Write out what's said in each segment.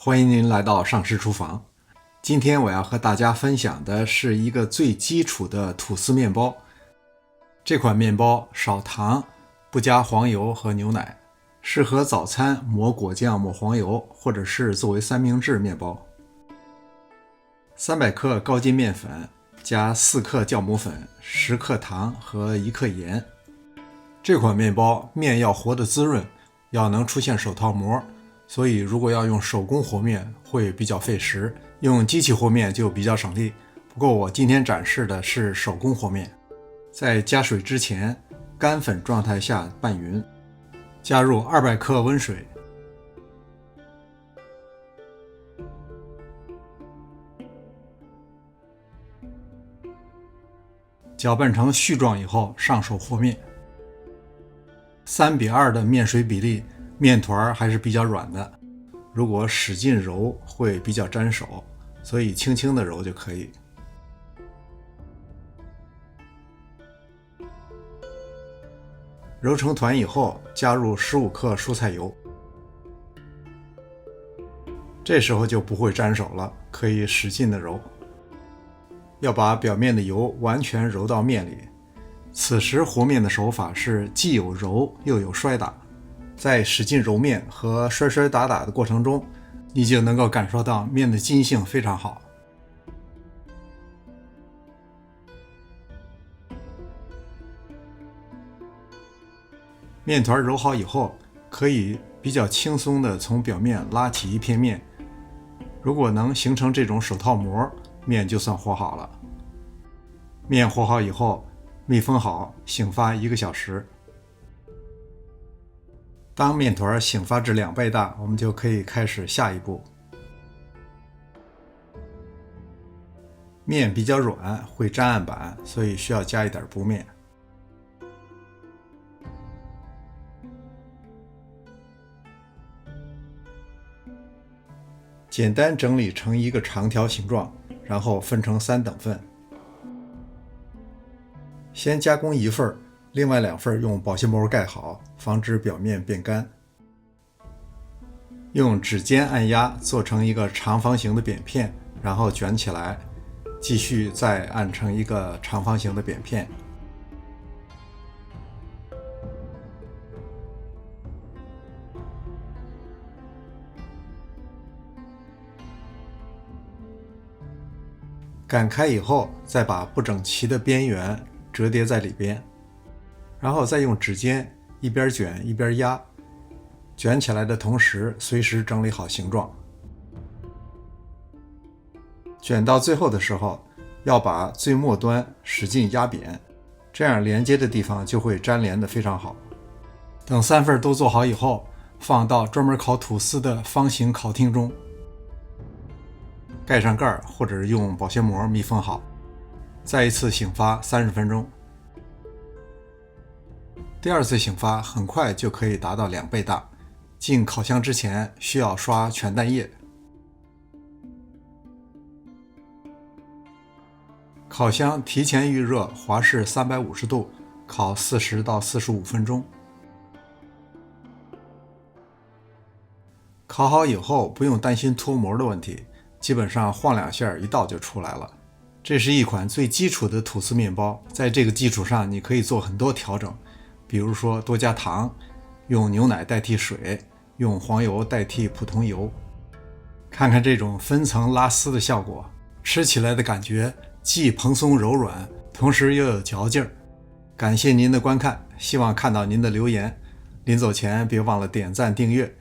欢迎您来到上师厨房。今天我要和大家分享的是一个最基础的吐司面包。这款面包少糖，不加黄油和牛奶，适合早餐抹果酱、抹黄油，或者是作为三明治面包。300克高筋面粉加4克酵母粉、10克糖和1克盐。这款面包面要活得滋润，要能出现手套膜，所以如果要用手工和面会比较费时，用机器和面就比较省力。不过我今天展示的是手工和面。在加水之前，干粉状态下拌匀，加入200克温水，搅拌成絮状以后上手和面。3:2的面水比例，面团还是比较软的，如果使劲揉会比较粘手，所以轻轻的揉就可以。揉成团以后，加入15克蔬菜油，这时候就不会粘手了，可以使劲的揉。要把表面的油完全揉到面里。此时和面的手法是既有揉又有摔打，在使劲揉面和摔摔打打的过程中，你就能够感受到面的筋性非常好。面团揉好以后，可以比较轻松地从表面拉起一片面，如果能形成这种手套膜，面就算和好了。面和好以后，密封好，醒发1个小时。当面团醒发至2倍大，我们就可以开始下一步。面比较软，会粘案板，所以需要加一点补面。简单整理成一个长条形状，然后分成3等份。先加工1份，另外2份用保鲜膜盖好，防止表面变干。用指尖按压做成一个长方形的扁片，然后卷起来，继续再按成一个长方形的扁片。擀开以后，再把不整齐的边缘折叠在里边，然后再用指尖一边卷一边压，卷起来的同时随时整理好形状。卷到最后的时候，要把最末端使劲压扁，这样连接的地方就会粘连得非常好。等3份都做好以后，放到专门烤吐司的方形烤厅中，盖上盖或者用保鲜膜密封好，再一次醒发30分钟。第二次醒发很快就可以达到2倍大。进烤箱之前需要刷全蛋液。烤箱提前预热，华氏350度，烤40到45分钟。烤好以后不用担心脱模的问题，基本上晃2下一道就出来了。这是一款最基础的吐司面包，在这个基础上你可以做很多调整，比如说多加糖，用牛奶代替水，用黄油代替普通油。看看这种分层拉丝的效果，吃起来的感觉既蓬松柔软，同时又有嚼劲儿。感谢您的观看，希望看到您的留言。临走前别忘了点赞订阅。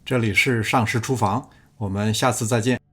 这里是上师厨房，我们下次再见。